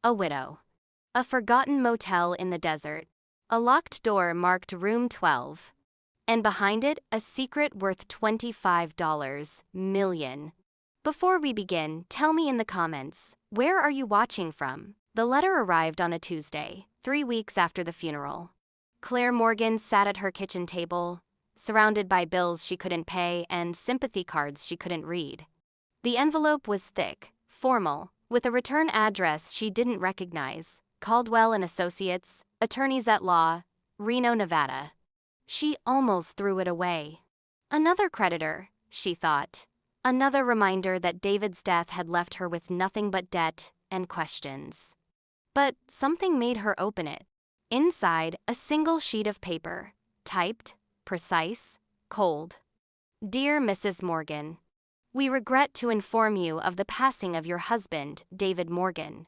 A widow. A forgotten motel in the desert. A locked door marked Room 12. And behind it, a secret worth $25 million. Before we begin, tell me in the comments, where are you watching from? The letter arrived on a Tuesday, 3 weeks after the funeral. Claire Morgan sat at her kitchen table, surrounded by bills she couldn't pay and sympathy cards she couldn't read. The envelope was thick, formal, with a return address she didn't recognize: Caldwell and Associates, Attorneys at Law, Reno, Nevada. She almost threw it away. Another creditor, she thought. Another reminder that David's death had left her with nothing but debt and questions. But something made her open it. Inside, a single sheet of paper, typed, precise, cold. Dear Mrs. Morgan, we regret to inform you of the passing of your husband, David Morgan.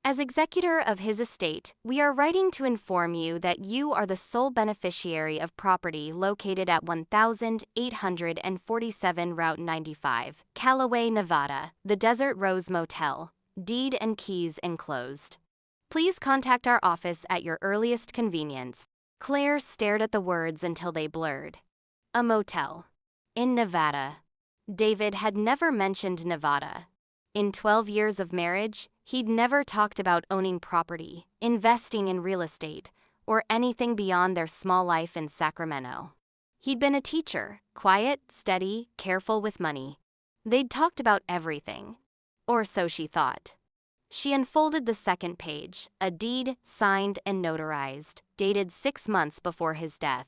As executor of his estate, we are writing to inform you that you are the sole beneficiary of property located at 1847 Route 95, Callaway, Nevada, the Desert Rose Motel, deed and keys enclosed. Please contact our office at your earliest convenience. Claire stared at the words until they blurred. A motel. In Nevada. David had never mentioned Nevada. In 12 years of marriage, he'd never talked about owning property, investing in real estate, or anything beyond their small life in Sacramento. He'd been a teacher, quiet, steady, careful with money. They'd talked about everything. Or so she thought. She unfolded the second page, a deed signed and notarized, dated 6 months before his death.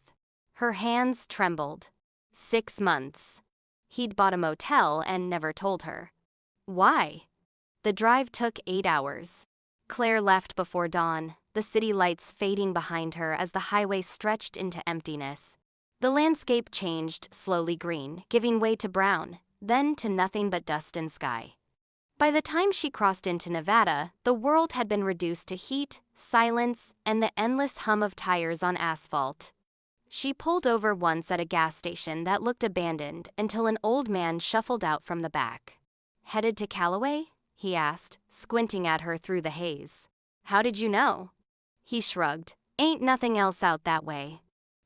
Her hands trembled. 6 months. He'd bought a motel and never told her. Why? The drive took 8 hours. Claire left before dawn, the city lights fading behind her as the highway stretched into emptiness. The landscape changed, slowly green, giving way to brown, then to nothing but dust and sky. By the time she crossed into Nevada, the world had been reduced to heat, silence, and the endless hum of tires on asphalt. She pulled over once at a gas station that looked abandoned until an old man shuffled out from the back. Headed to Callaway? He asked, squinting at her through the haze. How did you know? He shrugged. Ain't nothing else out that way.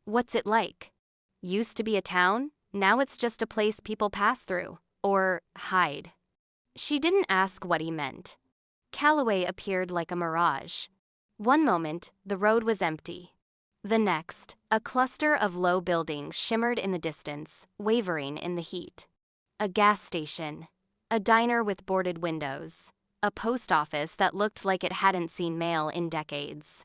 What's it like? Used to be a town, now it's just a place people pass through, or hide. She didn't ask what he meant. Callaway appeared like a mirage. One moment, the road was empty. The next, a cluster of low buildings shimmered in the distance, wavering in the heat. A gas station. A diner with boarded windows. A post office that looked like it hadn't seen mail in decades.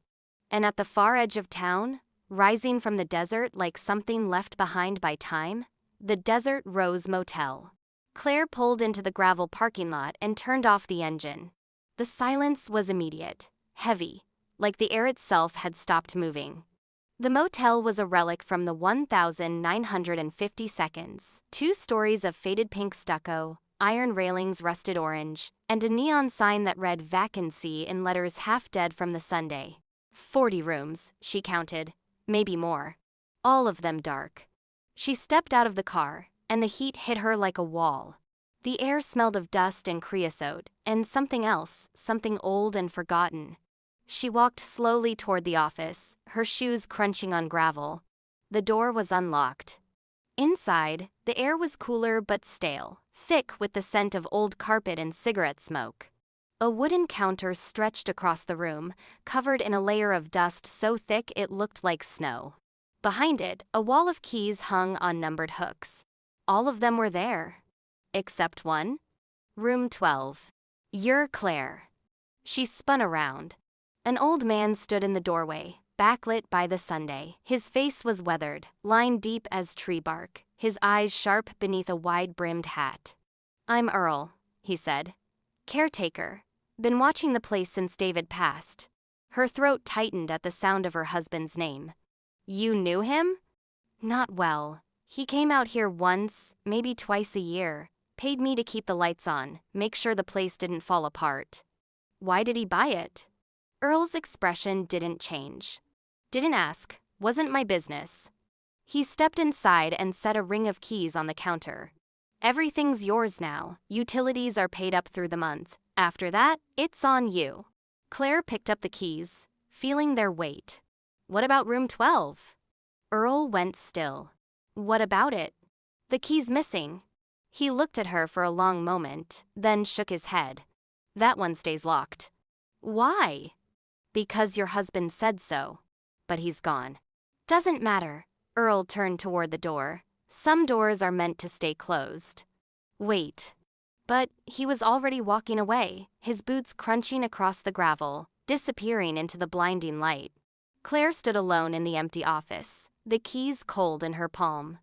And at the far edge of town, rising from the desert like something left behind by time, the Desert Rose Motel. Claire pulled into the gravel parking lot and turned off the engine. The silence was immediate, heavy, like the air itself had stopped moving. The motel was a relic from the 1950 seconds. 2 stories of faded pink stucco, iron railings rusted orange, and a neon sign that read vacancy in letters half dead from the Sunday. 40 rooms, she counted, maybe more. All of them dark. She stepped out of the car, and the heat hit her like a wall. The air smelled of dust and creosote, and something else, something old and forgotten. She walked slowly toward the office, her shoes crunching on gravel. The door was unlocked. Inside, the air was cooler but stale, thick with the scent of old carpet and cigarette smoke. A wooden counter stretched across the room, covered in a layer of dust so thick it looked like snow. Behind it, a wall of keys hung on numbered hooks. All of them were there. Except one. Room 12. You're Claire. She spun around. An old man stood in the doorway, backlit by the Sunday. His face was weathered, lined deep as tree bark, his eyes sharp beneath a wide-brimmed hat. I'm Earl, he said. Caretaker. Been watching the place since David passed. Her throat tightened at the sound of her husband's name. You knew him? Not well. He came out here once, maybe twice a year, paid me to keep the lights on, make sure the place didn't fall apart. Why did he buy it? Earl's expression didn't change. Didn't ask, wasn't my business. He stepped inside and set a ring of keys on the counter. Everything's yours now, utilities are paid up through the month. After that, it's on you. Claire picked up the keys, feeling their weight. What about room 12? Earl went still. What about it? The key's missing. He looked at her for a long moment, then shook his head. That one stays locked. Why? Because your husband said so. But he's gone. Doesn't matter. Earl turned toward the door. Some doors are meant to stay closed. Wait. But he was already walking away, his boots crunching across the gravel, disappearing into the blinding light. Claire stood alone in the empty office, the keys cold in her palm.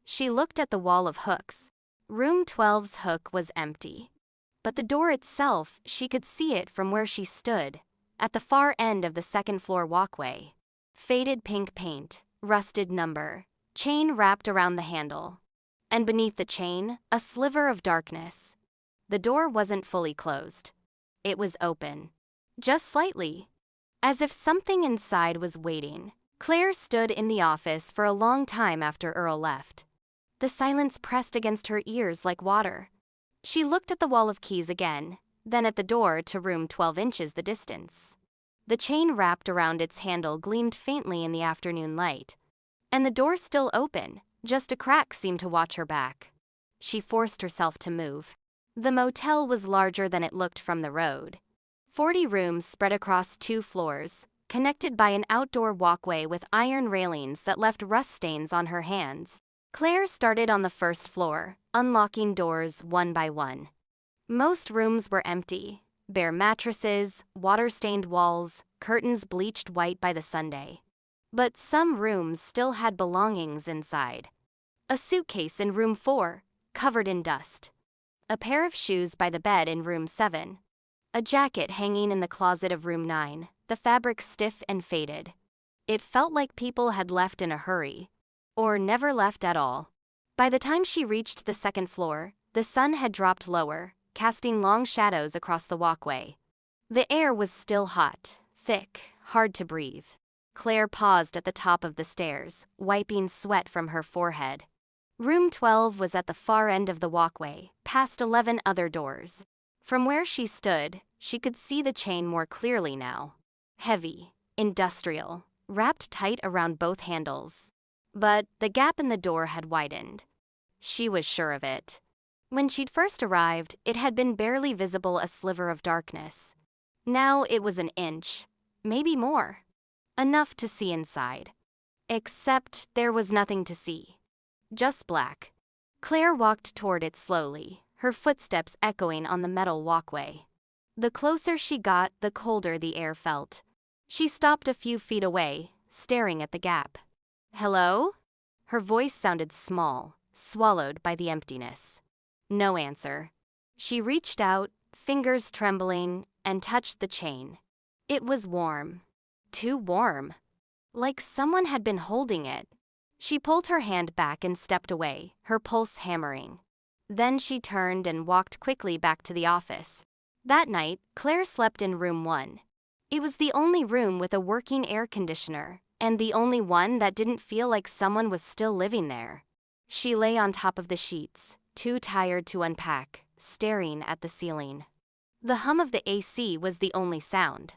She looked at the wall of hooks. Room 12's hook was empty. But the door itself, she could see it from where she stood, at the far end of the second-floor walkway. Faded pink paint, rusted number, chain wrapped around the handle. And beneath the chain, a sliver of darkness. The door wasn't fully closed. It was open. Just slightly. As if something inside was waiting. Claire stood in the office for a long time after Earl left. The silence pressed against her ears like water. She looked at the wall of keys again, then at the door to room 12 inches the distance. The chain wrapped around its handle gleamed faintly in the afternoon light. And the door still open, just a crack seemed to watch her back. She forced herself to move. The motel was larger than it looked from the road. 40 rooms spread across 2 floors, connected by an outdoor walkway with iron railings that left rust stains on her hands. Claire started on the first floor, unlocking doors one by one. Most rooms were empty, bare mattresses, water-stained walls, curtains bleached white by the Sunday. But some rooms still had belongings inside. A suitcase in room 4, covered in dust. A pair of shoes by the bed in room 7. A jacket hanging in the closet of room 9, the fabric stiff and faded. It felt like people had left in a hurry. Or never left at all. By the time she reached the second floor, the sun had dropped lower, casting long shadows across the walkway. The air was still hot, thick, hard to breathe. Claire paused at the top of the stairs, wiping sweat from her forehead. Room 12 was at the far end of the walkway, past 11 other doors. From where she stood, she could see the chain more clearly now. Heavy, industrial, wrapped tight around both handles. But the gap in the door had widened. She was sure of it. When she'd first arrived, it had been barely visible, a sliver of darkness. Now it was an inch, maybe more. Enough to see inside. Except there was nothing to see. Just black. Claire walked toward it slowly, her footsteps echoing on the metal walkway. The closer she got, the colder the air felt. She stopped a few feet away, staring at the gap. Hello? Her voice sounded small, swallowed by the emptiness. No answer. She reached out, fingers trembling, and touched the chain. It was warm. Too warm. Like someone had been holding it. She pulled her hand back and stepped away, her pulse hammering. Then she turned and walked quickly back to the office. That night, Claire slept in room 1. It was the only room with a working air conditioner, and the only one that didn't feel like someone was still living there. She lay on top of the sheets, too tired to unpack, staring at the ceiling. The hum of the AC was the only sound.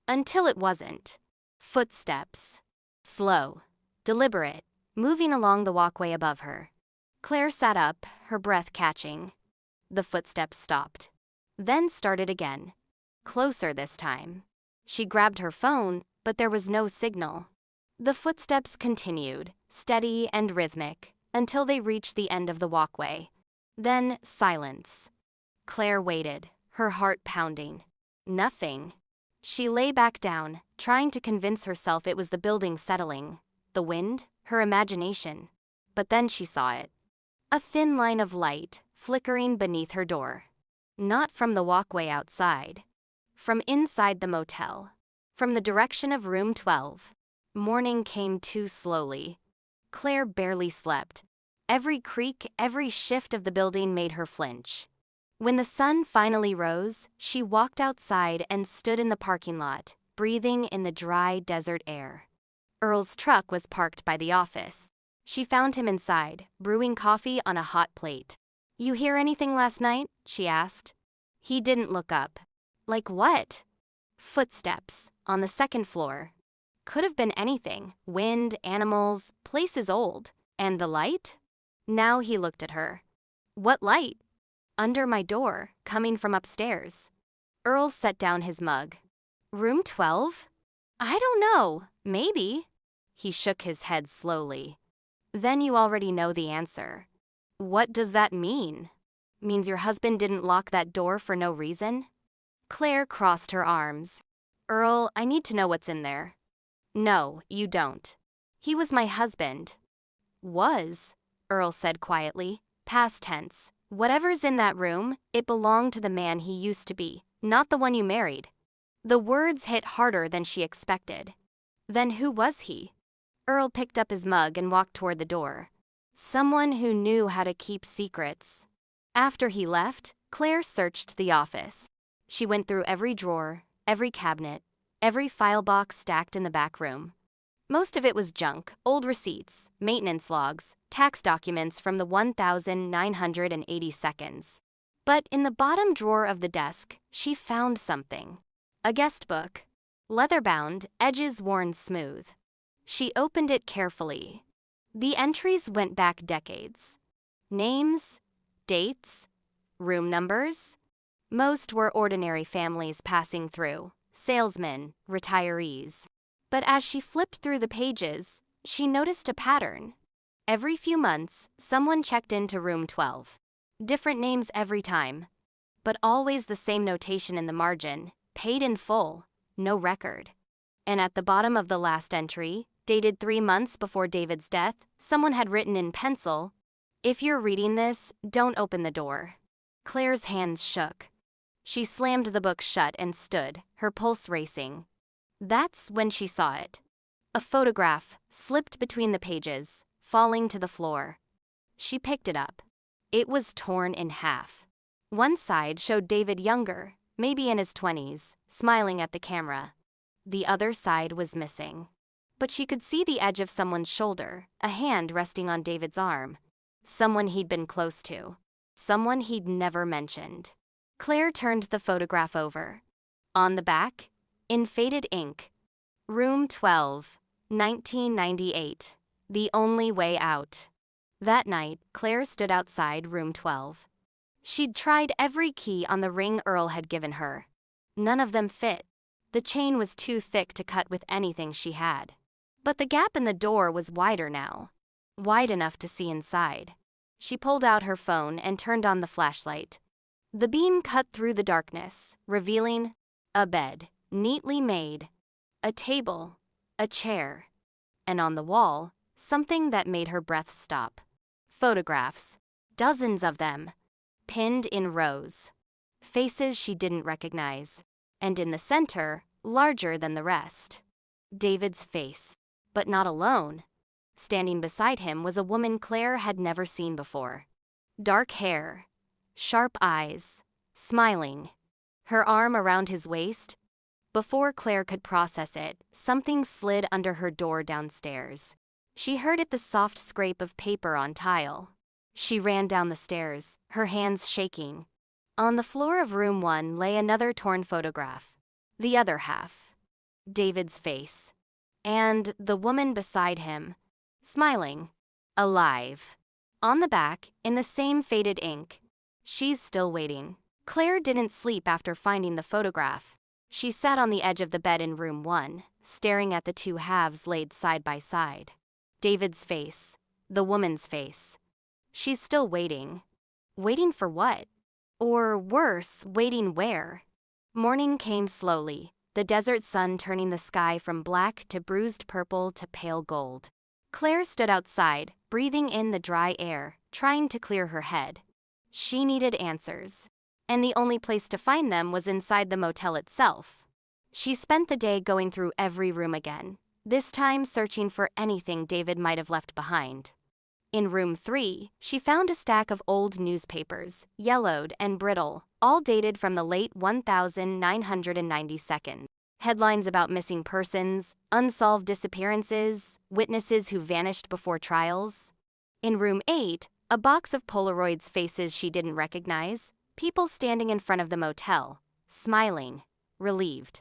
Until it wasn't. Footsteps. Slow. Deliberate. Moving along the walkway above her. Claire sat up, her breath catching. The footsteps stopped. Then started again. Closer this time. She grabbed her phone, but there was no signal. The footsteps continued, steady and rhythmic, until they reached the end of the walkway. Then silence. Claire waited, her heart pounding. Nothing. She lay back down, trying to convince herself it was the building settling. The wind, her imagination. But then she saw it. A thin line of light, flickering beneath her door. Not from the walkway outside. From inside the motel. From the direction of room 12. Morning came too slowly. Claire barely slept. Every creak, every shift of the building made her flinch. When the sun finally rose, she walked outside and stood in the parking lot, breathing in the dry desert air. Earl's truck was parked by the office. She found him inside, brewing coffee on a hot plate. "You hear anything last night?" she asked. He didn't look up. "Like what?" Footsteps on the second floor. Could have been anything. Wind, animals, place is old. And the light? Now he looked at her. What light? Under my door, coming from upstairs. Earl set down his mug. Room 12? I don't know. Maybe. He shook his head slowly. Then you already know the answer. What does that mean? Means your husband didn't lock that door for no reason? Claire crossed her arms. Earl, I need to know what's in there. No, you don't. He was my husband. Was, Earl said quietly. Past tense. Whatever's in that room, it belonged to the man he used to be, not the one you married. The words hit harder than she expected. Then who was he? Earl picked up his mug and walked toward the door. Someone who knew how to keep secrets. After he left, Claire searched the office. She went through every drawer, every cabinet, every file box stacked in the back room. Most of it was junk, old receipts, maintenance logs, tax documents from the 1980 seconds. But in the bottom drawer of the desk, she found something. A guest book. Leather-bound, edges worn smooth. She opened it carefully. The entries went back decades. Names, dates, room numbers. Most were ordinary families passing through, salesmen, retirees. But as she flipped through the pages, she noticed a pattern. Every few months, someone checked into room 12. Different names every time, but always the same notation in the margin, paid in full, no record. And at the bottom of the last entry, dated 3 months before David's death, someone had written in pencil, "If you're reading this, don't open the door." Claire's hands shook. She slammed the book shut and stood, her pulse racing. That's when she saw it. A photograph slipped between the pages, falling to the floor. She picked it up. It was torn in half. One side showed David younger, maybe in his 20s, smiling at the camera. The other side was missing. But she could see the edge of someone's shoulder, a hand resting on David's arm. Someone he'd been close to. Someone he'd never mentioned. Claire turned the photograph over. On the back, in faded ink, Room 12, 1998, The Only Way Out. That night, Claire stood outside room 12. She'd tried every key on the ring Earl had given her. None of them fit. The chain was too thick to cut with anything she had. But the gap in the door was wider now. Wide enough to see inside. She pulled out her phone and turned on the flashlight. The beam cut through the darkness, revealing a bed, neatly made, a table, a chair, and on the wall, something that made her breath stop. Photographs, dozens of them, pinned in rows. Faces she didn't recognize, and in the center, larger than the rest, David's face. But not alone. Standing beside him was a woman Claire had never seen before. Dark hair, sharp eyes, smiling, her arm around his waist. Before Claire could process it, something slid under her door downstairs. She heard it, the soft scrape of paper on tile. She ran down the stairs, her hands shaking. On the floor of room 1 lay another torn photograph. The other half. David's face. And the woman beside him, smiling, alive. On the back, in the same faded ink, "She's still waiting." Claire didn't sleep after finding the photograph. She sat on the edge of the bed in room 1, staring at the two halves laid side by side. David's face, the woman's face. She's still waiting. Waiting for what? Or worse, waiting where? Morning came slowly, the desert sun turning the sky from black to bruised purple to pale gold. Claire stood outside, breathing in the dry air, trying to clear her head. She needed answers, and the only place to find them was inside the motel itself. She spent the day going through every room again, this time searching for anything David might have left behind. In room 3, she found a stack of old newspapers, yellowed and brittle, all dated from the late 1990s. Headlines about missing persons, unsolved disappearances, witnesses who vanished before trials. In room 8, a box of Polaroids, faces she didn't recognize, people standing in front of the motel, smiling, relieved.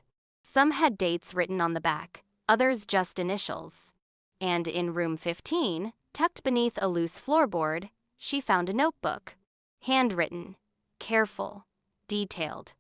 Some had dates written on the back, others just initials. And in room 15, tucked beneath a loose floorboard, she found a notebook. Handwritten, careful, detailed.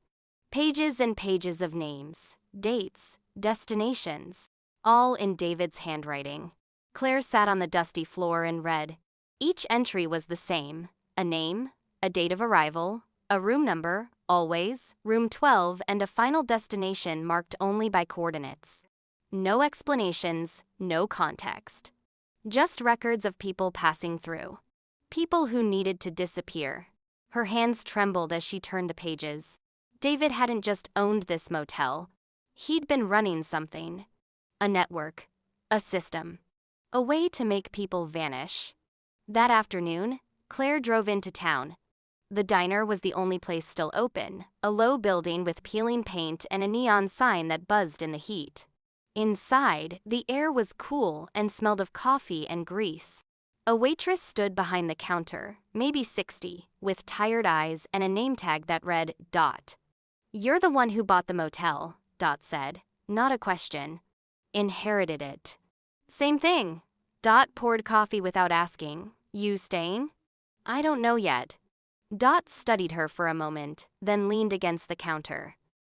Pages and pages of names, dates, destinations, all in David's handwriting. Claire sat on the dusty floor and read. Each entry was the same: a name, a date of arrival, a room number, always, room 12, and a final destination marked only by coordinates. No explanations, no context. Just records of people passing through. People who needed to disappear. Her hands trembled as she turned the pages. David hadn't just owned this motel. He'd been running something. A network. A system. A way to make people vanish. That afternoon, Claire drove into town. The diner was the only place still open, a low building with peeling paint and a neon sign that buzzed in the heat. Inside, the air was cool and smelled of coffee and grease. A waitress stood behind the counter, maybe 60, with tired eyes and a name tag that read Dot. "You're the one who bought the motel," Dot said, not a question. "Inherited it." "Same thing." Dot poured coffee without asking. "You staying?" "I don't know yet." Dot studied her for a moment, then leaned against the counter.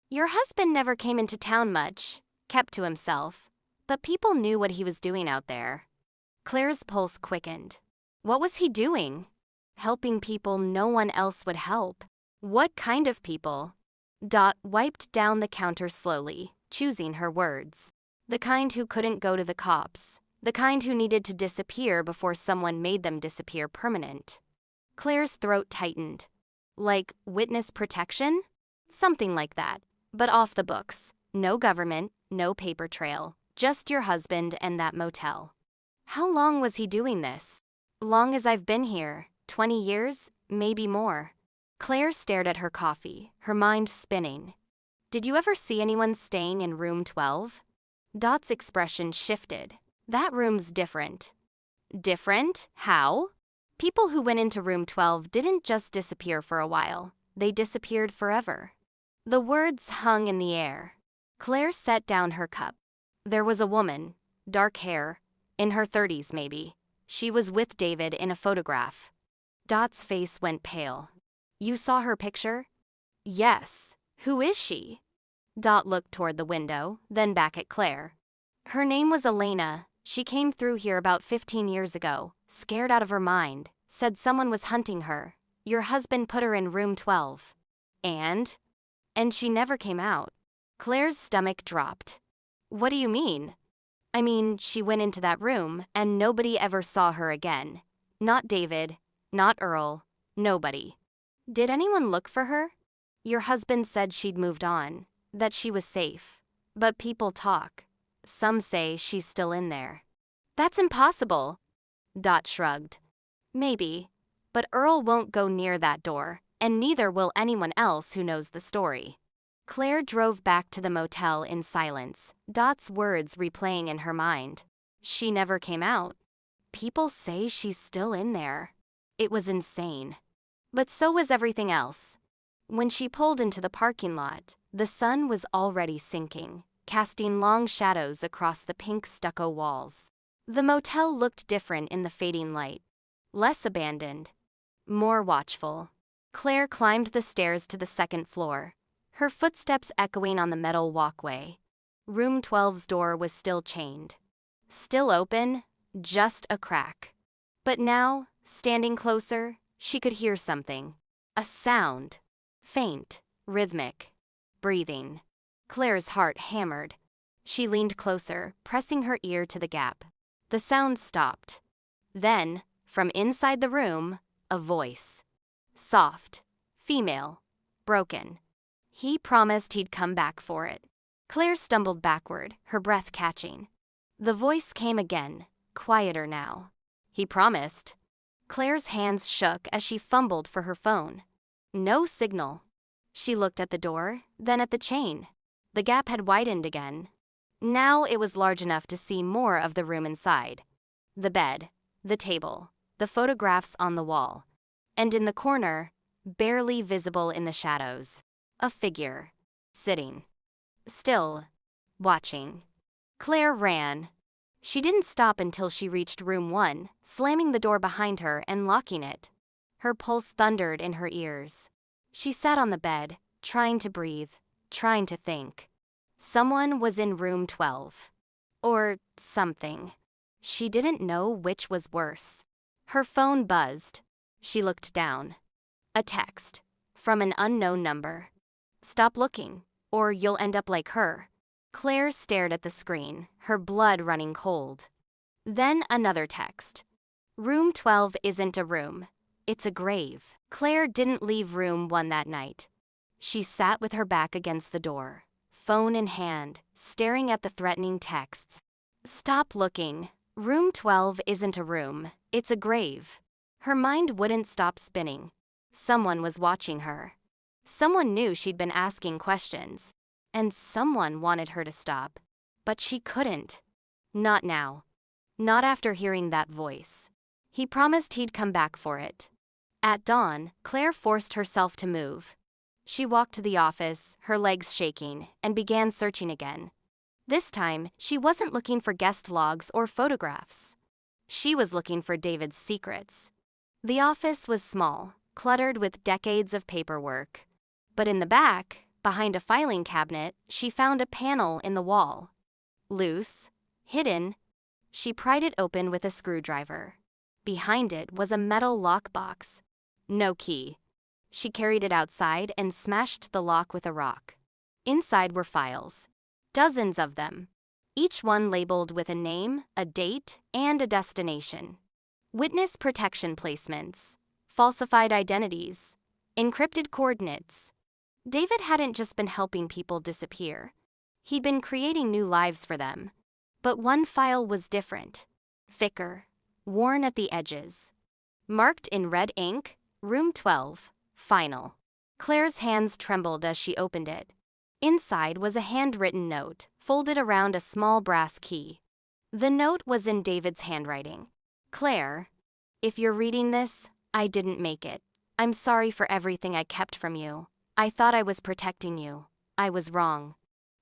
"Your husband never came into town much, kept to himself, but people knew what he was doing out there." Claire's pulse quickened. What was he doing? Helping people no one else would help. What kind of people? Dot wiped down the counter slowly, choosing her words. The kind who couldn't go to the cops. The kind who needed to disappear before someone made them disappear permanent. Claire's throat tightened. Like witness protection? Something like that, but off the books. No government, no paper trail. Just your husband and that motel. How long was he doing this? Long as I've been here. 20 years, maybe more. Claire stared at her coffee, her mind spinning. Did you ever see anyone staying in room 12? Dot's expression shifted. That room's different. Different? How? People who went into room 12 didn't just disappear for a while. They disappeared forever. The words hung in the air. Claire set down her cup. There was a woman, dark hair, in her 30s maybe. She was with David in a photograph. Dot's face went pale. You saw her picture? Yes. Who is she? Dot looked toward the window, then back at Claire. Her name was Elena. She came through here about 15 years ago, scared out of her mind, said someone was hunting her. Your husband put her in room 12. And she never came out. Claire's stomach dropped. What do you mean? I mean, she went into that room, and nobody ever saw her again. Not David, not Earl, nobody. Did anyone look for her? Your husband said she'd moved on, that she was safe. But people talk. Some say she's still in there. That's impossible. Dot shrugged. Maybe, but Earl won't go near that door, and neither will anyone else who knows the story. Claire drove back to the motel in silence, Dot's words replaying in her mind. She never came out. People say she's still in there. It was insane. But so was everything else. When she pulled into the parking lot, the sun was already sinking, casting long shadows across the pink stucco walls. The motel looked different in the fading light. Less abandoned. More watchful. Claire climbed the stairs to the second floor, her footsteps echoing on the metal walkway. Room 12's door was still chained. Still open, just a crack. But now, standing closer, she could hear something. A sound. Faint, rhythmic. Breathing. Claire's heart hammered. She leaned closer, pressing her ear to the gap. The sound stopped. Then, from inside the room, a voice. Soft. Female. Broken. He promised he'd come back for it. Claire stumbled backward, her breath catching. The voice came again, quieter now. He promised. Claire's hands shook as she fumbled for her phone. No signal. She looked at the door, then at the chain. The gap had widened again. Now it was large enough to see more of the room inside. The bed, the table, the photographs on the wall. And in the corner, barely visible in the shadows, a figure, sitting. Still, watching. Claire ran. She didn't stop until she reached room 1, slamming the door behind her and locking it. Her pulse thundered in her ears. She sat on the bed, trying to breathe, trying to think. Someone was in room 12. Or something. She didn't know which was worse. Her phone buzzed. She looked down. A text. From an unknown number. "Stop looking, or you'll end up like her." Claire stared at the screen, her blood running cold. Then another text. "Room 12 isn't a room. It's a grave." Claire didn't leave room 1 that night. She sat with her back against the door, phone in hand, staring at the threatening texts. "Stop looking. Room 12 isn't a room. It's a grave." Her mind wouldn't stop spinning. Someone was watching her. Someone knew she'd been asking questions. And someone wanted her to stop. But she couldn't. Not now. Not after hearing that voice. He promised he'd come back for it. At dawn, Claire forced herself to move. She walked to the office, her legs shaking, and began searching again. This time, she wasn't looking for guest logs or photographs. She was looking for David's secrets. The office was small, cluttered with decades of paperwork. But in the back, behind a filing cabinet, she found a panel in the wall. Loose, hidden, she pried it open with a screwdriver. Behind it was a metal lockbox. No key. She carried it outside and smashed the lock with a rock. Inside were files. Dozens of them. Each one labeled with a name, a date, and a destination. Witness protection placements. Falsified identities. Encrypted coordinates. David hadn't just been helping people disappear. He'd been creating new lives for them. But one file was different. Thicker. Worn at the edges. Marked in red ink, Room 12, Final. Claire's hands trembled as she opened it. Inside was a handwritten note, folded around a small brass key. The note was in David's handwriting. "Claire, if you're reading this, I didn't make it. I'm sorry for everything I kept from you. I thought I was protecting you. I was wrong.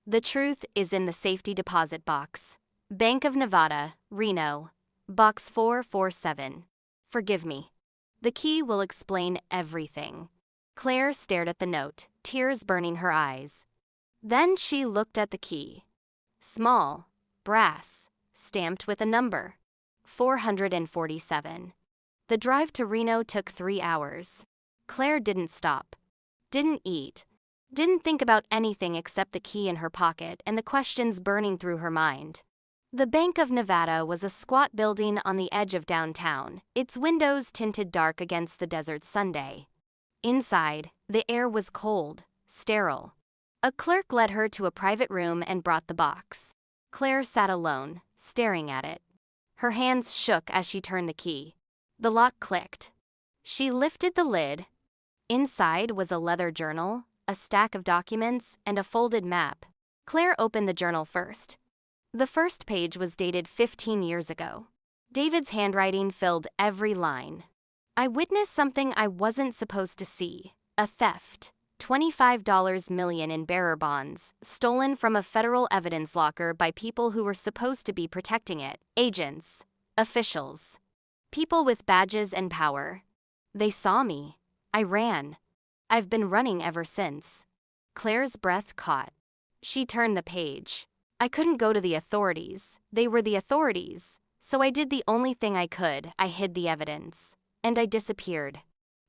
The truth is in the safety deposit box. Bank of Nevada, Reno, Box 447. Forgive me. The key will explain everything." Claire stared at the note, tears burning her eyes. Then she looked at the key. Small, brass, stamped with a number. 447. The drive to Reno took 3 hours. Claire didn't stop. Didn't eat. Didn't think about anything except the key in her pocket and the questions burning through her mind. The Bank of Nevada was a squat building on the edge of downtown, its windows tinted dark against the desert Sunday. Inside, the air was cold, sterile. A clerk led her to a private room and brought the box. Claire sat alone, staring at it. Her hands shook as she turned the key. The lock clicked. She lifted the lid. Inside was a leather journal, a stack of documents, and a folded map. Claire opened the journal first. The first page was dated 15 years ago. David's handwriting filled every line. "I witnessed something I wasn't supposed to see. A theft. $25 million in bearer bonds, stolen from a federal evidence locker by people who were supposed to be protecting it. Agents. Officials. People with badges and power. They saw me. I ran. I've been running ever since." Claire's breath caught. She turned the page. "I couldn't go to the authorities. They were the authorities. So I did the only thing I could. I hid the evidence. And I disappeared.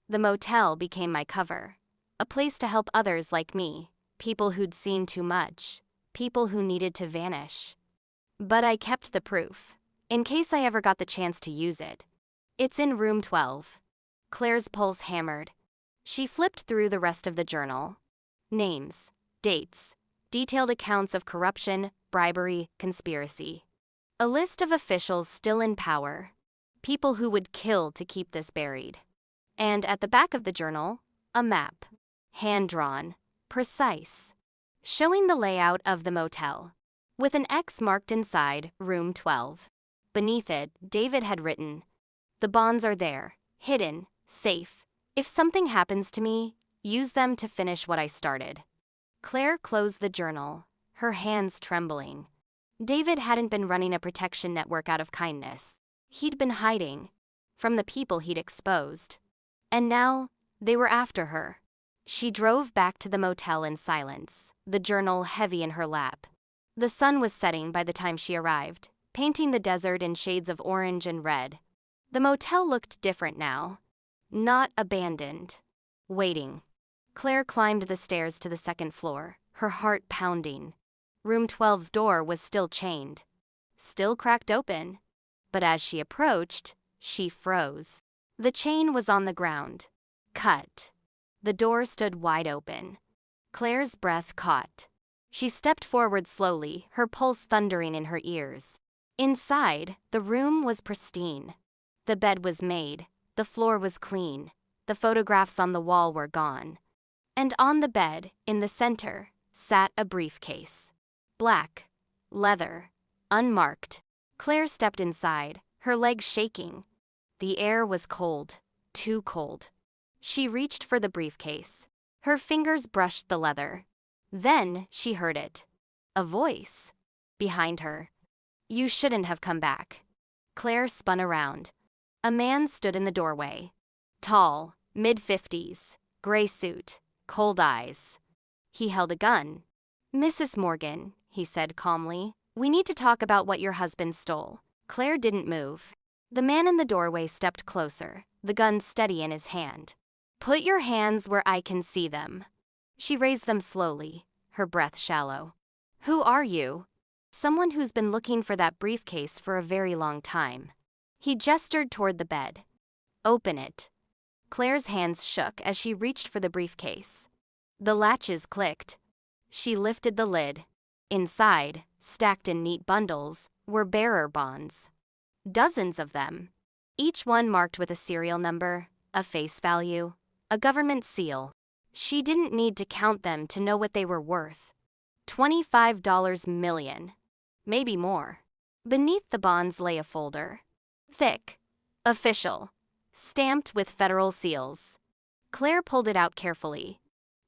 The motel became my cover. A place to help others like me. People who'd seen too much. People who needed to vanish. But I kept the proof. In case I ever got the chance to use it. It's in room 12. Claire's pulse hammered. She flipped through the rest of the journal. Names. Dates. Detailed accounts of corruption, bribery, conspiracy. A list of officials still in power. People who would kill to keep this buried. And at the back of the journal, a map. Hand-drawn. Precise. Showing the layout of the motel. With an X marked inside, room 12. Beneath it, David had written, "The bonds are there, hidden, safe. If something happens to me, use them to finish what I started." Claire closed the journal. her hands trembling. David hadn't been running a protection network out of kindness. He'd been hiding from the people he'd exposed. And now, they were after her. She drove back to the motel in silence, the journal heavy in her lap. The sun was setting by the time she arrived, painting the desert in shades of orange and red. The motel looked different now. Not abandoned. Waiting. Claire climbed the stairs to the second floor, her heart pounding. Room 12's door was still chained. Still cracked open. But as she approached, she froze. The chain was on the ground. Cut. The door stood wide open. Claire's breath caught. She stepped forward slowly, her pulse thundering in her ears. Inside, the room was pristine. The bed was made. The floor was clean. The photographs on the wall were gone. And on the bed, in the center, sat a briefcase. Black. Leather. Unmarked. Claire stepped inside, her legs shaking. The air was cold. Too cold. She reached for the briefcase. Her fingers brushed the leather. Then she heard it. A voice. Behind her. "You shouldn't have come back." Claire spun around. A man stood in the doorway. Tall, mid-50s, gray suit, cold eyes. He held a gun. "Mrs. Morgan," he said calmly, "we need to talk about what your husband stole." Claire didn't move. The man in the doorway stepped closer, the gun steady in his hand. "Put your hands where I can see them." She raised them slowly, her breath shallow. "Who are you?" "Someone who's been looking for that briefcase for a very long time." He gestured toward the bed. "Open it." Claire's hands shook as she reached for the briefcase. The latches clicked. She lifted the lid. Inside, stacked in neat bundles, were bearer bonds. Dozens of them. Each one marked with a serial number, a face value, a government seal. She didn't need to count them to know what they were worth. $25 million. Maybe more. Beneath the bonds lay a folder. Thick. Official. Stamped with federal seals. Claire pulled it out carefully.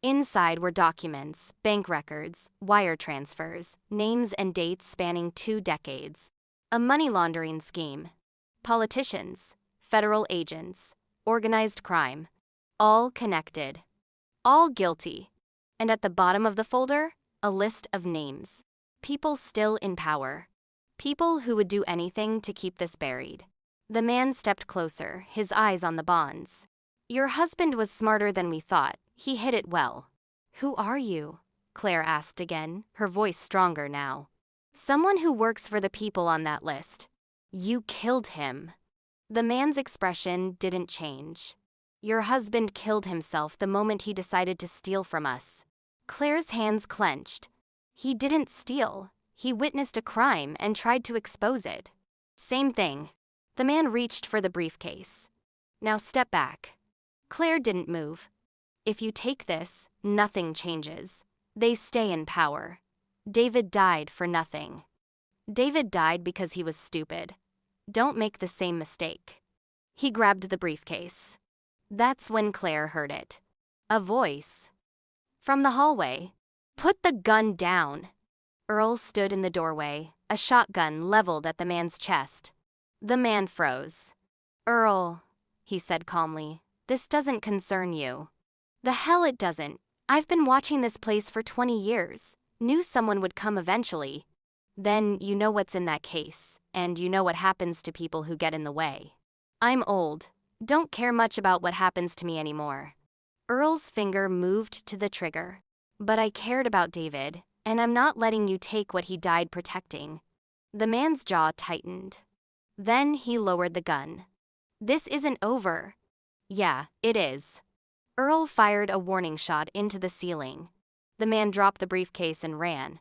Inside were documents, bank records, wire transfers, names and dates spanning 2 decades. A money laundering scheme. Politicians. Federal agents. Organized crime. All connected. All guilty. And at the bottom of the folder, a list of names. People still in power. People who would do anything to keep this buried. The man stepped closer, his eyes on the bonds. "Your husband was smarter than we thought. He hid it well." "Who are you?" Claire asked again, her voice stronger now. "Someone who works for the people on that list." "You killed him." The man's expression didn't change. "Your husband killed himself the moment he decided to steal from us." Claire's hands clenched. "He didn't steal. He witnessed a crime and tried to expose it." "Same thing." The man reached for the briefcase. "Now step back." Claire didn't move. "If you take this, nothing changes. They stay in power. David died for nothing. David died because he was stupid. Don't make the same mistake." He grabbed the briefcase. That's when Claire heard it. A voice. From the hallway. "Put the gun down." Earl stood in the doorway, a shotgun leveled at the man's chest. The man froze. "Earl," he said calmly, "this doesn't concern you." "The hell it doesn't. I've been watching this place for 20 years. Knew someone would come eventually. Then you know what's in that case, and you know what happens to people who get in the way. I'm old. Don't care much about what happens to me anymore." Earl's finger moved to the trigger. "But I cared about David, and I'm not letting you take what he died protecting." The man's jaw tightened. Then he lowered the gun. "This isn't over." "Yeah, it is." Earl fired a warning shot into the ceiling. The man dropped the briefcase and ran.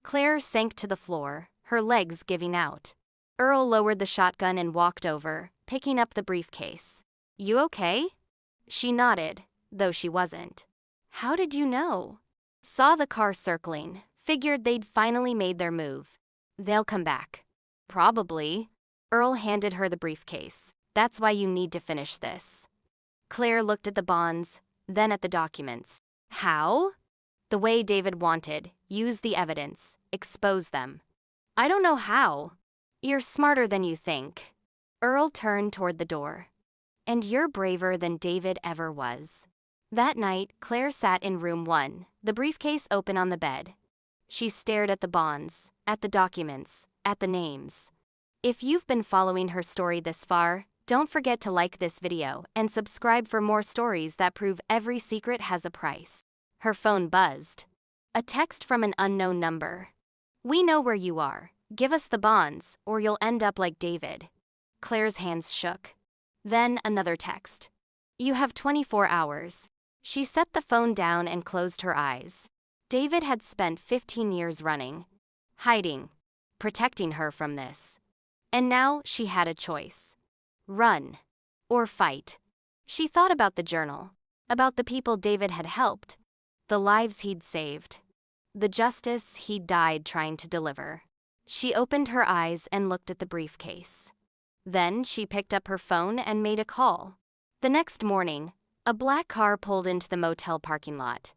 Claire sank to the floor, her legs giving out. Earl lowered the shotgun and walked over, picking up the briefcase. "You okay?" She nodded, though she wasn't. "How did you know?" "Saw the car circling, figured they'd finally made their move. They'll come back." "Probably." Earl handed her the briefcase. "That's why you need to finish this." Claire looked at the bonds, then at the documents. "How?" The way David wanted, use the evidence, expose them. I don't know how. You're smarter than you think. Earl turned toward the door. And you're braver than David ever was. That night, Claire sat in room 1, the briefcase open on the bed. She stared at the bonds, at the documents, at the names. If you've been following her story this far, don't forget to like this video and subscribe for more stories that prove every secret has a price. Her phone buzzed. A text from an unknown number. We know where you are. Give us the bonds, or you'll end up like David. Claire's hands shook. Then another text. You have 24 hours. She set the phone down and closed her eyes. David had spent 15 years running, hiding, protecting her from this. And now she had a choice. Run. Or fight. She thought about the journal, about the people David had helped, the lives he'd saved, the justice he'd died trying to deliver. She opened her eyes and looked at the briefcase. Then she picked up her phone and made a call. The next morning, a black car pulled into the motel parking lot.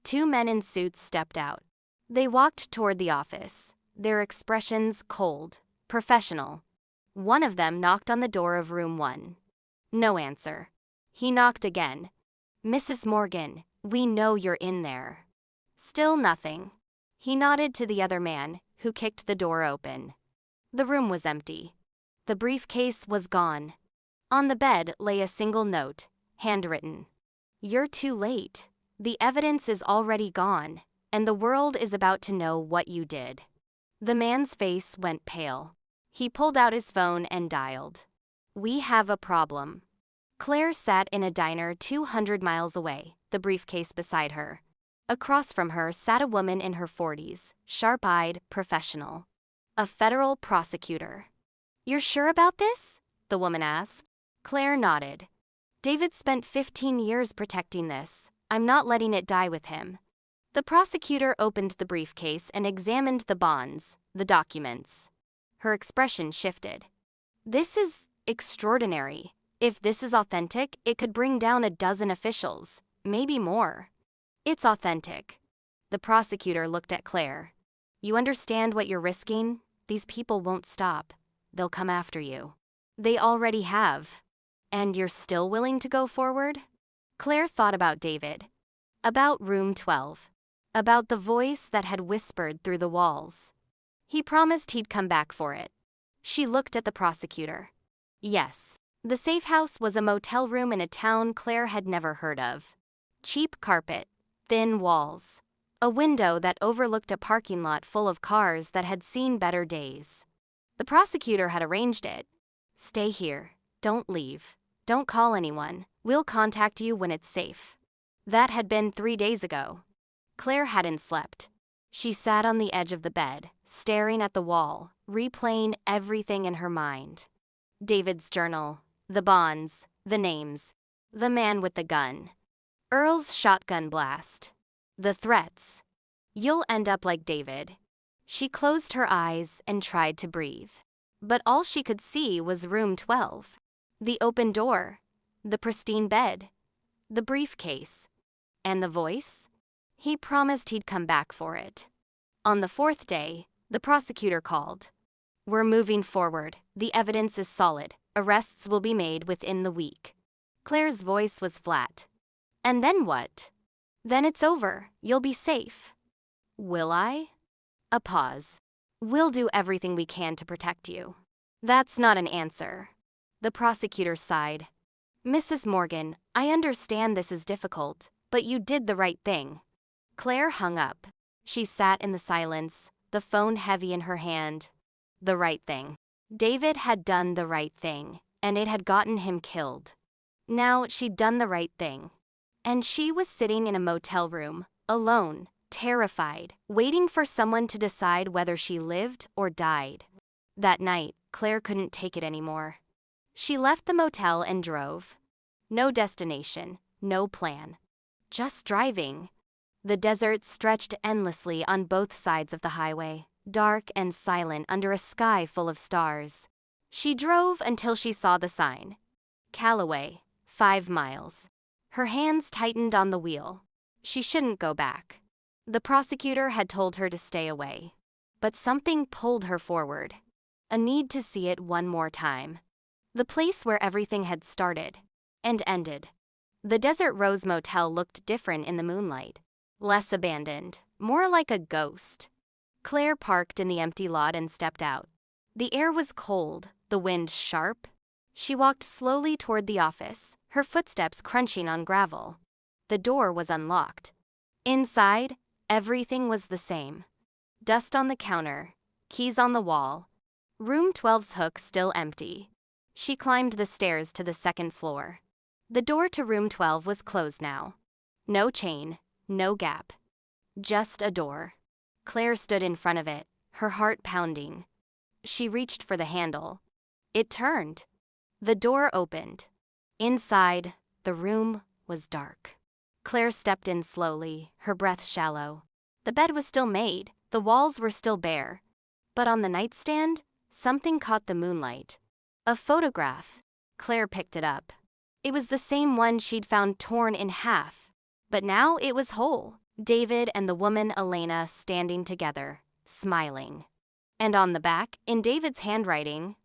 2 men in suits stepped out. They walked toward the office, their expressions cold, professional. One of them knocked on the door of room 1. No answer. He knocked again. Mrs. Morgan, we know you're in there. Still nothing. He nodded to the other man, who kicked the door open. The room was empty. The briefcase was gone. On the bed lay a single note, handwritten. You're too late. The evidence is already gone, and the world is about to know what you did. The man's face went pale. He pulled out his phone and dialed. We have a problem. Claire sat in a diner 200 miles away, the briefcase beside her. Across from her sat a woman in her 40s, sharp-eyed, professional. A federal prosecutor. You're sure about this? The woman asked. Claire nodded. David spent 15 years protecting this. I'm not letting it die with him. The prosecutor opened the briefcase and examined the bonds, the documents. Her expression shifted. This is extraordinary. If this is authentic, it could bring down a dozen officials, maybe more. It's authentic. The prosecutor looked at Claire. You understand what you're risking? These people won't stop. They'll come after you. They already have. And you're still willing to go forward? Claire thought about David. About room 12. About the voice that had whispered through the walls. He promised he'd come back for it. She looked at the prosecutor. Yes. The safe house was a motel room in a town Claire had never heard of. Cheap carpet, thin walls. A window that overlooked a parking lot full of cars that had seen better days. The prosecutor had arranged it. Stay here. Don't leave. Don't call anyone. We'll contact you when it's safe. That had been 3 days ago. Claire hadn't slept. She sat on the edge of the bed, staring at the wall, replaying everything in her mind. David's journal, the bonds, the names, the man with the gun. Earl's shotgun blast. The threats. You'll end up like David. She closed her eyes and tried to breathe. But all she could see was room 12. The open door. The pristine bed. The briefcase. And the voice? He promised he'd come back for it. On the 4th day, the prosecutor called. We're moving forward. The evidence is solid. Arrests will be made within the week. Claire's voice was flat. And then what? Then it's over. You'll be safe. Will I? A pause. We'll do everything we can to protect you. That's not an answer. The prosecutor sighed. Mrs. Morgan, I understand this is difficult, but you did the right thing. Claire hung up. She sat in the silence, the phone heavy in her hand. The right thing. David had done the right thing, and it had gotten him killed. Now she'd done the right thing. And she was sitting in a motel room, alone, terrified, waiting for someone to decide whether she lived or died. That night, Claire couldn't take it anymore. She left the motel and drove. No destination, no plan. Just driving. The desert stretched endlessly on both sides of the highway, dark and silent under a sky full of stars. She drove until she saw the sign. Callaway, 5 miles. Her hands tightened on the wheel. She shouldn't go back. The prosecutor had told her to stay away. But something pulled her forward. A need to see it one more time. The place where everything had started and ended. The Desert Rose Motel looked different in the moonlight. Less abandoned, more like a ghost. Claire parked in the empty lot and stepped out. The air was cold, the wind sharp. She walked slowly toward the office, her footsteps crunching on gravel. The door was unlocked. Inside, everything was the same. Dust on the counter, keys on the wall. Room 12's hook still empty. She climbed the stairs to the second floor. The door to room 12 was closed now. No chain, no gap. Just a door. Claire stood in front of it, her heart pounding. She reached for the handle. It turned. The door opened. Inside, the room was dark. Claire stepped in slowly, her breath shallow. The bed was still made, the walls were still bare. But on the nightstand, something caught the moonlight. A photograph. Claire picked it up. It was the same one she'd found torn in half. But now it was whole. David and the woman Elena standing together, smiling. And on the back, in David's handwriting,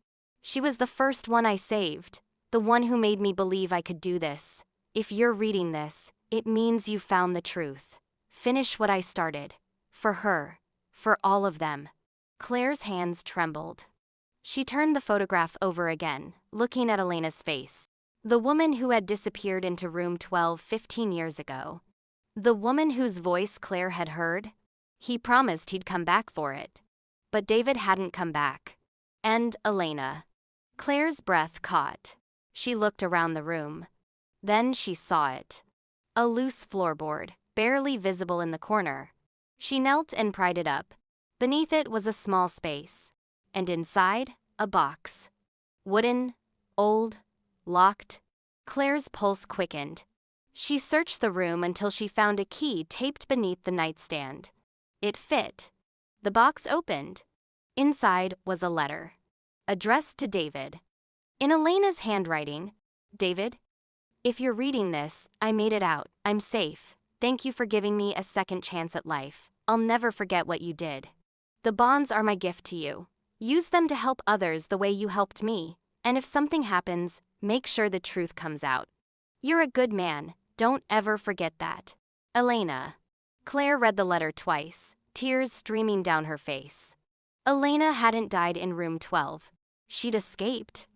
"She was the first one I saved, the one who made me believe I could do this. If you're reading this, it means you found the truth. Finish what I started. For her. For all of them." Claire's hands trembled. She turned the photograph over again, looking at Elena's face. The woman who had disappeared into room 12 15 years ago. The woman whose voice Claire had heard. He promised he'd come back for it. But David hadn't come back. And Elena. Claire's breath caught. She looked around the room. Then she saw it. A loose floorboard, barely visible in the corner. She knelt and pried it up. Beneath it was a small space. And inside, a box. Wooden, old, locked. Claire's pulse quickened. She searched the room until she found a key taped beneath the nightstand. It fit. The box opened. Inside was a letter. Addressed to David. In Elena's handwriting, "David, if you're reading this, I made it out. I'm safe. Thank you for giving me a second chance at life. I'll never forget what you did. The bonds are my gift to you. Use them to help others the way you helped me. And if something happens, make sure the truth comes out. You're a good man. Don't ever forget that. Elena." Claire read the letter twice, tears streaming down her face. Elena hadn't died in room 12. She'd escaped.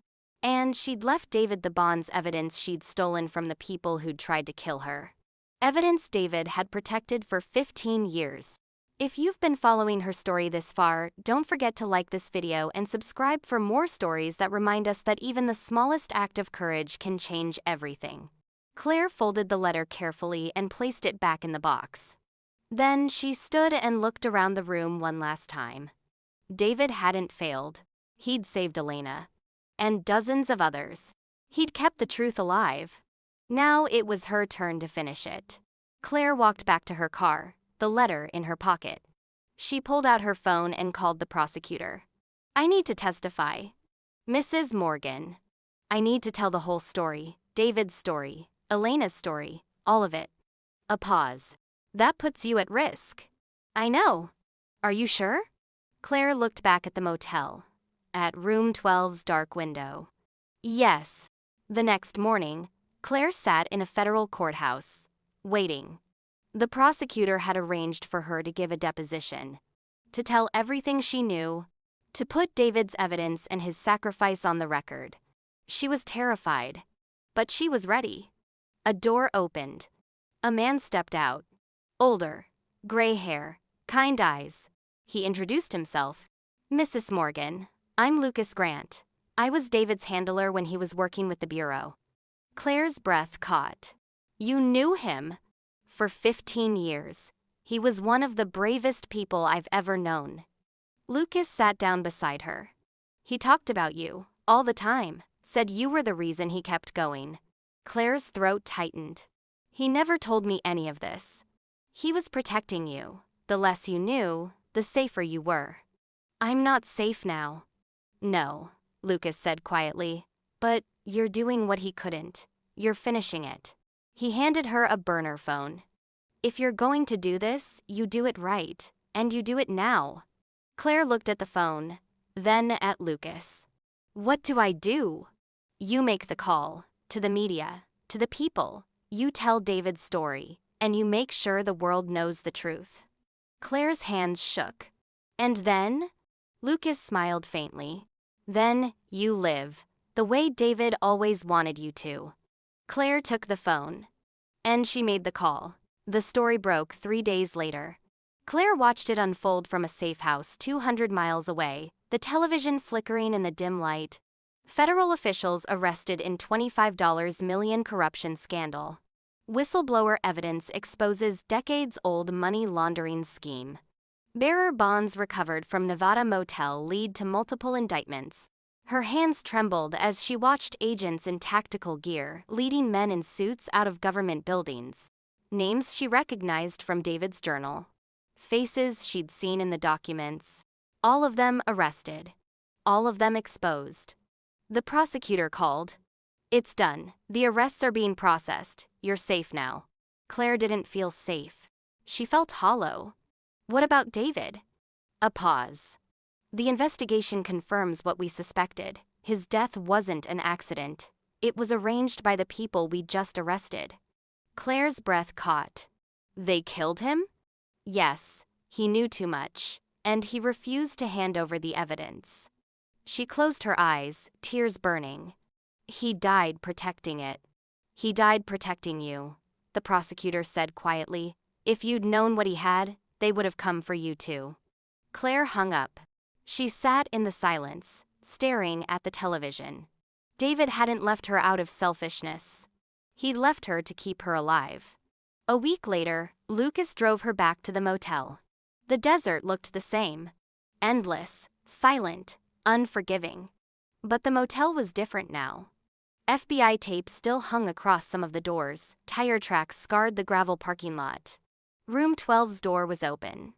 And she'd left David the bonds evidence she'd stolen from the people who'd tried to kill her. Evidence David had protected for 15 years. If you've been following her story this far, don't forget to like this video and subscribe for more stories that remind us that even the smallest act of courage can change everything. Claire folded the letter carefully and placed it back in the box. Then she stood and looked around the room one last time. David hadn't failed. He'd saved Elena. And dozens of others. He'd kept the truth alive. Now it was her turn to finish it. Claire walked back to her car, the letter in her pocket. She pulled out her phone and called the prosecutor. "I need to testify. Mrs. Morgan. I need to tell the whole story, David's story, Elena's story, all of it." A pause. "That puts you at risk." "I know. Are you sure?" Claire looked back at the motel, at room 12's dark window. "Yes." The next morning, Claire sat in a federal courthouse, waiting. The prosecutor had arranged for her to give a deposition, to tell everything she knew, to put David's evidence and his sacrifice on the record. She was terrified, but she was ready. A door opened. A man stepped out. Older, gray hair, kind eyes. He introduced himself. "Mrs. Morgan, I'm Lucas Grant. I was David's handler when he was working with the Bureau." Claire's breath caught. "You knew him?" "For 15 years. He was one of the bravest people I've ever known." Lucas sat down beside her. "He talked about you, all the time, said you were the reason he kept going." Claire's throat tightened. "He never told me any of this. He was protecting you. The less you knew, the safer you were." "I'm not safe now." "No," Lucas said quietly. "But you're doing what he couldn't. You're finishing it." He handed her a burner phone. If you're going to do this, you do it right, and you do it now. Claire looked at the phone, then at Lucas. What do I do? You make the call, to the media, to the people. You tell David's story, and you make sure the world knows the truth. Claire's hands shook. And then? Lucas smiled faintly. Then, you live, the way David always wanted you to. Claire took the phone. And she made the call. The story broke 3 days later. Claire watched it unfold from a safe house 200 miles away, the television flickering in the dim light. Federal officials arrested in $25 million corruption scandal. Whistleblower evidence exposes decades-old money laundering scheme. Bearer bonds recovered from Nevada motel lead to multiple indictments. Her hands trembled as she watched agents in tactical gear leading men in suits out of government buildings. Names she recognized from David's journal. Faces she'd seen in the documents. All of them arrested. All of them exposed. The prosecutor called. It's done. The arrests are being processed. You're safe now. Claire didn't feel safe. She felt hollow. What about David? A pause. The investigation confirms what we suspected. His death wasn't an accident. It was arranged by the people we just arrested. Claire's breath caught. They killed him? Yes, he knew too much, and he refused to hand over the evidence. She closed her eyes, tears burning. He died protecting it. He died protecting you, the prosecutor said quietly. If you'd known what he had, they would have come for you too. Claire hung up. She sat in the silence, staring at the television. David hadn't left her out of selfishness. He'd left her to keep her alive. A week later, Lucas drove her back to the motel. The desert looked the same. Endless, silent, unforgiving. But the motel was different now. FBI tape still hung across some of the doors. Tire tracks scarred the gravel parking lot. Room 12's door was open.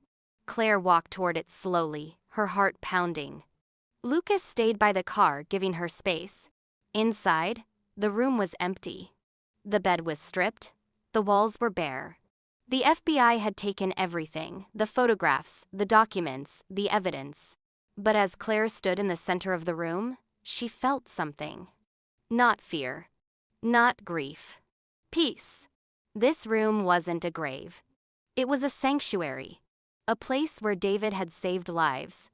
Claire walked toward it slowly, her heart pounding. Lucas stayed by the car, giving her space. Inside, the room was empty. The bed was stripped. The walls were bare. The FBI had taken everything, the photographs, the documents, the evidence. But as Claire stood in the center of the room, she felt something. Not fear. Not grief. Peace. This room wasn't a grave. It was a sanctuary. A place where David had saved lives.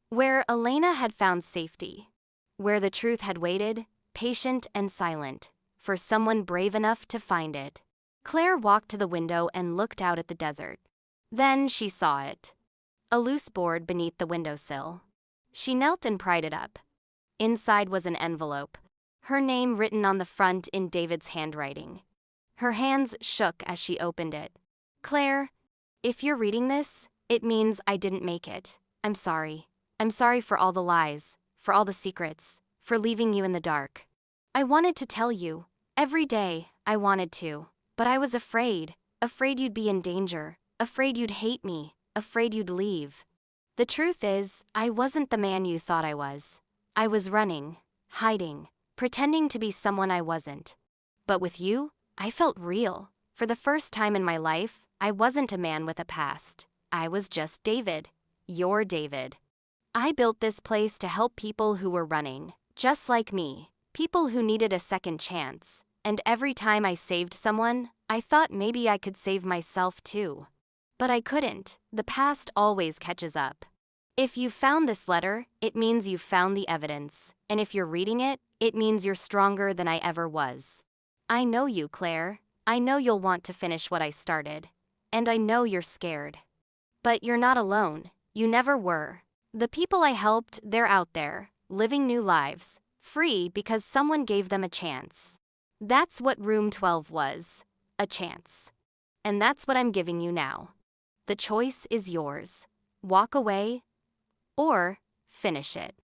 Where Elena had found safety. Where the truth had waited, patient and silent, for someone brave enough to find it. Claire walked to the window and looked out at the desert. Then she saw it. A loose board beneath the windowsill. She knelt and pried it up. Inside was an envelope. Her name written on the front in David's handwriting. Her hands shook as she opened it. Claire, if you're reading this, it means I didn't make it. I'm sorry. I'm sorry for all the lies, for all the secrets, for leaving you in the dark. I wanted to tell you. Every day, I wanted to. But I was afraid you'd be in danger, afraid you'd hate me, afraid you'd leave. The truth is, I wasn't the man you thought I was. I was running, hiding, pretending to be someone I wasn't. But with you, I felt real. For the first time in my life, I wasn't a man with a past. I was just David. Your David. I built this place to help people who were running, just like me, people who needed a second chance. And every time I saved someone, I thought maybe I could save myself too. But I couldn't. The past always catches up. If you found this letter, it means you've found the evidence. And if you're reading it, it means you're stronger than I ever was. I know you, Claire. I know you'll want to finish what I started. And I know you're scared. But you're not alone. You never were. The people I helped, they're out there, living new lives, free because someone gave them a chance. That's what Room 12 was, a chance. And that's what I'm giving you now. The choice is yours. Walk away, or finish it.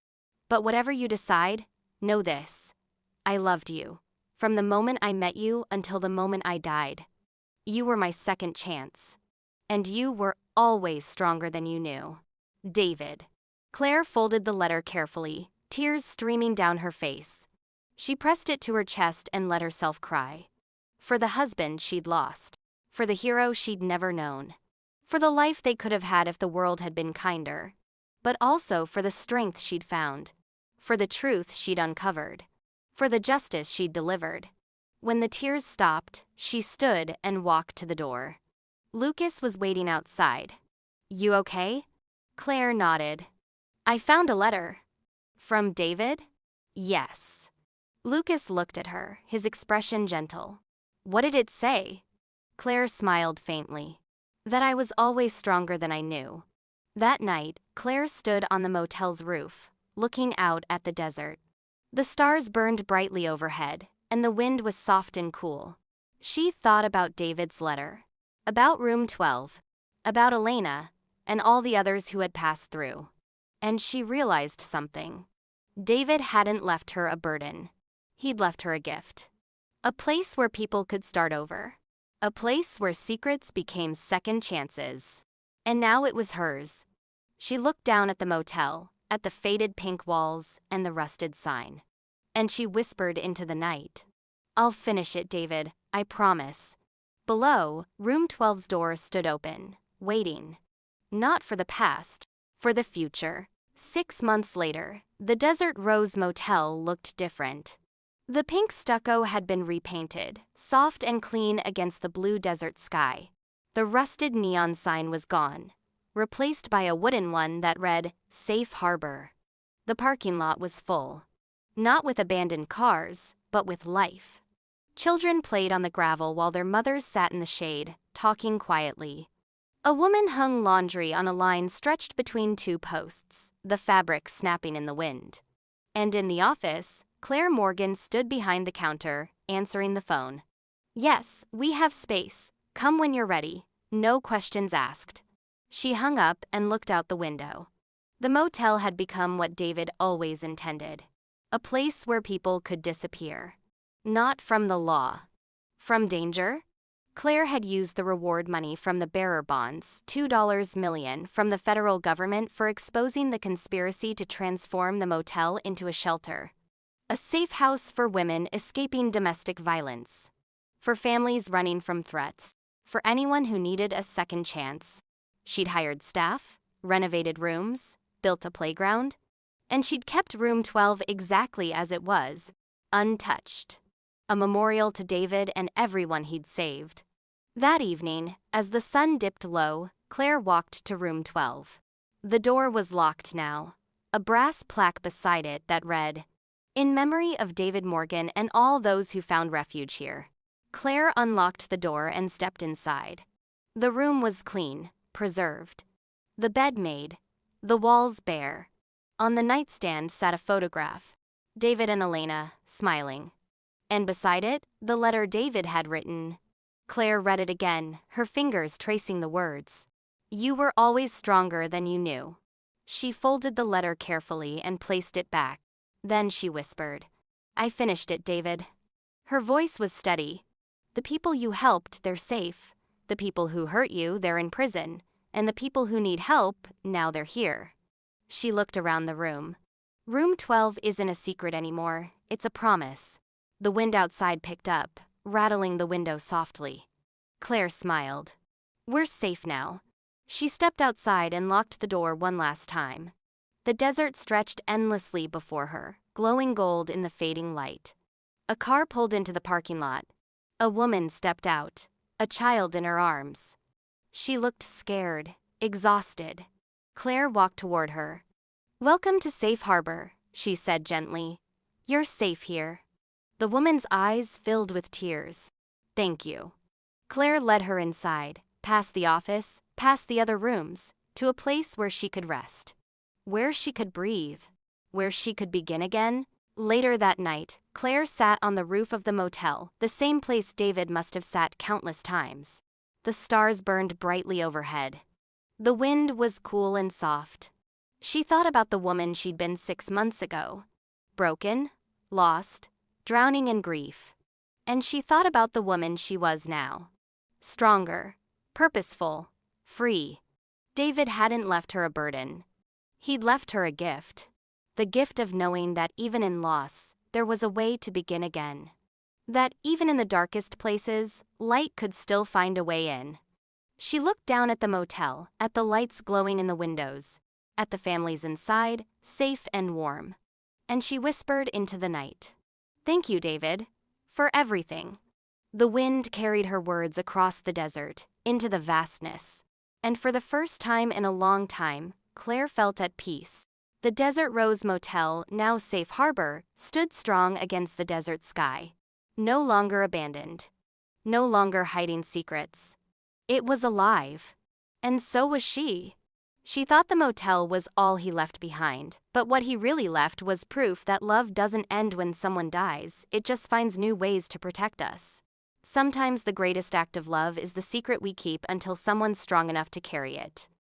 But whatever you decide, know this. I loved you. From the moment I met you until the moment I died. You were my second chance. And you were always stronger than you knew. David. Claire folded the letter carefully, tears streaming down her face. She pressed it to her chest and let herself cry. For the husband she'd lost. for the hero she'd never known, for the life they could have had if the world had been kinder, but also for the strength she'd found, for the truth she'd uncovered, for the justice she'd delivered. When the tears stopped, she stood and walked to the door. Lucas was waiting outside. "You okay?" Claire nodded. "I found a letter." "From David?" "Yes." Lucas looked at her, his expression gentle. "What did it say?" Claire smiled faintly. "That I was always stronger than I knew." That night, Claire stood on the motel's roof, looking out at the desert. The stars burned brightly overhead, and the wind was soft and cool. She thought about David's letter, about room 12, about Elena, and all the others who had passed through. And she realized something. David hadn't left her a burden. He'd left her a gift. A place where people could start over. A place where secrets became second chances. And now it was hers. She looked down at the motel, at the faded pink walls and the rusted sign. And she whispered into the night, "I'll finish it, David, I promise." Below, room 12's door stood open, waiting. Not for the past, for the future. 6 months later, the Desert Rose Motel looked different. The pink stucco had been repainted, soft and clean against the blue desert sky. The rusted neon sign was gone, replaced by a wooden one that read, "Safe Harbor." The parking lot was full. Not with abandoned cars, but with life. Children played on the gravel while their mothers sat in the shade, talking quietly. A woman hung laundry on a line stretched between 2 posts, the fabric snapping in the wind. And in the office, Claire Morgan stood behind the counter, answering the phone. "Yes, we have space. Come when you're ready. No questions asked." She hung up and looked out the window. The motel had become what David always intended. A place where people could disappear. Not from the law. From danger? Claire had used the reward money from the bearer bonds, $2 million, from the federal government for exposing the conspiracy to transform the motel into a shelter. A safe house for women escaping domestic violence. For families running from threats. For anyone who needed a second chance. She'd hired staff, renovated rooms, built a playground, and she'd kept room 12 exactly as it was, untouched. A memorial to David and everyone he'd saved. That evening, as the sun dipped low, Claire walked to room 12. The door was locked now, a brass plaque beside it that read, "In memory of David Morgan and all those who found refuge here." Claire unlocked the door and stepped inside. The room was clean, preserved. The bed made, the walls bare. On the nightstand sat a photograph. David and Elena, smiling. And beside it, the letter David had written. Claire read it again, her fingers tracing the words. "You were always stronger than you knew." She folded the letter carefully and placed it back. Then she whispered, "I finished it, David." Her voice was steady. "The people you helped, they're safe. The people who hurt you, they're in prison. And the people who need help, now they're here." She looked around the room. Room 12 isn't a secret anymore, it's a promise. The wind outside picked up, rattling the window softly. Claire smiled. "We're safe now." She stepped outside and locked the door one last time. The desert stretched endlessly before her, glowing gold in the fading light. A car pulled into the parking lot. A woman stepped out, a child in her arms. She looked scared, exhausted. Claire walked toward her. "Welcome to Safe Harbor," she said gently. "You're safe here." The woman's eyes filled with tears. "Thank you." Claire led her inside, past the office, past the other rooms, to a place where she could rest. Where she could breathe. Where she could begin again. Later that night, Claire sat on the roof of the motel, the same place David must have sat countless times. The stars burned brightly overhead. The wind was cool and soft. She thought about the woman she'd been 6 months ago. Broken, lost, drowning in grief. And she thought about the woman she was now. Stronger, purposeful, free. David hadn't left her a burden. He'd left her a gift. The gift of knowing that even in loss, there was a way to begin again. That even in the darkest places, light could still find a way in. She looked down at the motel, at the lights glowing in the windows, at the families inside, safe and warm. And she whispered into the night, "Thank you, David, for everything." The wind carried her words across the desert, into the vastness. And for the first time in a long time, Claire felt at peace. The Desert Rose Motel, now safe harbor, stood strong against the desert sky. No longer abandoned. No longer hiding secrets. It was alive. And so was she. She thought the motel was all he left behind, but what he really left was proof that love doesn't end when someone dies, it just finds new ways to protect us. Sometimes the greatest act of love is the secret we keep until someone's strong enough to carry it.